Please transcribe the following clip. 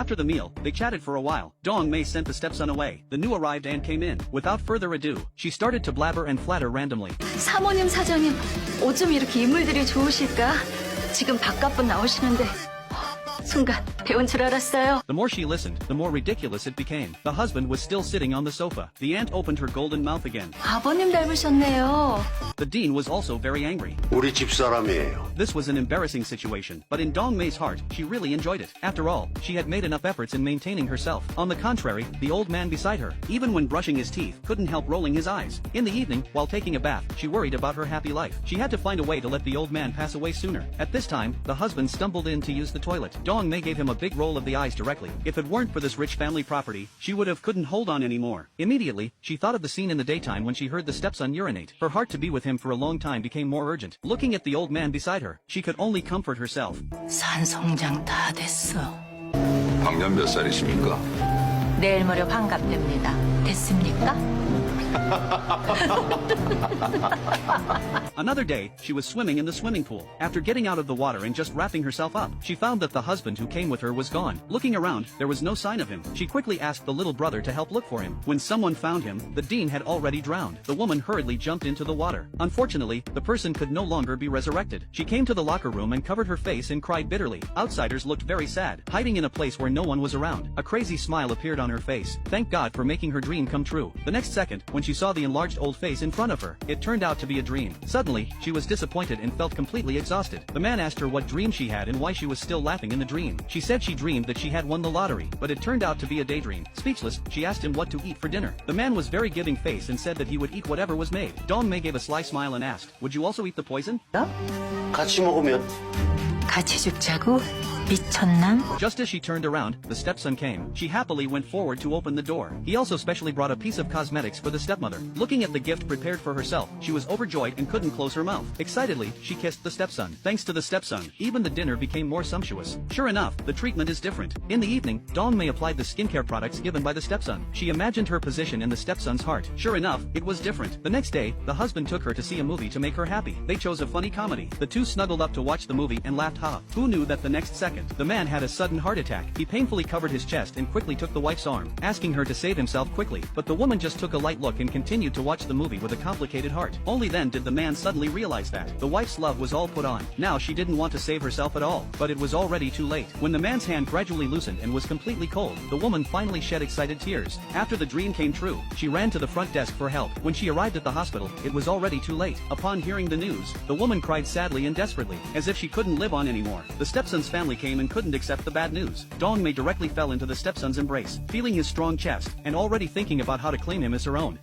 After the meal, they chatted for a while. Dong Mei sent the stepson away. The new arrived aunt came in. Without further ado, she started to blabber and flatter randomly. 사모님, 사장님, 어쩜 이렇게 인물들이 좋으실까? 지금 바깥분 나오시는데 순간 배운 줄 알았어요. The more she listened, the more ridiculous it became. The husband was still sitting on the sofa. The aunt opened her golden mouth again. 아버님 닮으셨네요. The dean was also very angry. 우리 집사람이에요. This was an embarrassing situation, but in Dong Mei's heart, she really enjoyed it. After all, she had made enough efforts in maintaining herself. On the contrary, the old man beside her, even when brushing his teeth, couldn't help rolling his eyes. In the evening, while taking a bath, she worried about her happy life. She had to find a way to let the old man pass away sooner. At this time, the husband stumbled in to use the toilet. Dong Mei gave him a big roll of the eyes directly. If it weren't for this rich family property, she couldn't hold on anymore. Immediately, she thought of the scene in the daytime when she heard the stepson urinate. Her heart to be with him for a long time became more urgent. Looking at the old man beside her, she could only comfort herself. 산송장 다 됐어. 방년 몇 살이십니까? 내일 모레 환갑됩니다. 됐습니까? Another day, she was swimming in the swimming pool. After getting out of the water and just wrapping herself up, she found that the husband who came with her was gone. Looking around, there was no sign of him. She quickly asked the little brother to help look for him. When someone found him, the dean had already drowned. The woman hurriedly jumped into the water. Unfortunately, the person could no longer be resurrected. She came to the locker room and covered her face and cried bitterly. Outsiders looked very sad, hiding in a place where no one was around. A crazy smile appeared on her face. Thank God for making her dream come true. The next second, when she saw the enlarged old face in front of her, it turned out to be a dream. Suddenly, she was disappointed and felt completely exhausted. The man asked her what dream she had and why she was still laughing in the dream. She said she dreamed that she had won the lottery, but it turned out to be a daydream. Speechless, she asked him what to eat for dinner. The man was very giving face and said that he would eat whatever was made. Dong Mei gave a sly smile and asked, "Would you also eat the poison?" 같이 먹으면 같이 죽자고? 미쳤나? Just as she turned around, the stepson came. She happily went forward to open the door. He also specially brought a piece of cosmetics for the stepmother. Looking at the gift prepared for herself, she was overjoyed and couldn't close her mouth. Excitedly, she kissed the stepson. Thanks to the stepson, even the dinner became more sumptuous. Sure enough, the treatment is different. In the evening, Dong Mei applied the skincare products given by the stepson. She imagined her position in the stepson's heart. Sure enough, it was different. The next day, the husband took her to see a movie to make her happy. They chose a funny comedy. The two snuggled up to watch the movie and laughed ha. Who knew that the next second, the man had a sudden heart attack. He painfully covered his chest and quickly took the wife's arm, asking her to save himself quickly. But the woman just took a light look and continued to watch the movie with a complicated heart. Only then did the man suddenly realize that the wife's love was all put on. Now she didn't want to save herself at all, but it was already too late. When the man's hand gradually loosened and was completely cold, the woman finally shed excited tears. After the dream came true, she ran to the front desk for help. When she arrived at the hospital, it was already too late. Upon hearing the news, the woman cried sadly and desperately, as if she couldn't live on anymore. The stepson's family came and couldn't accept the bad news. Dong Mei directly fell into the stepson's embrace, feeling his strong chest, and already thinking about how to claim him as her own.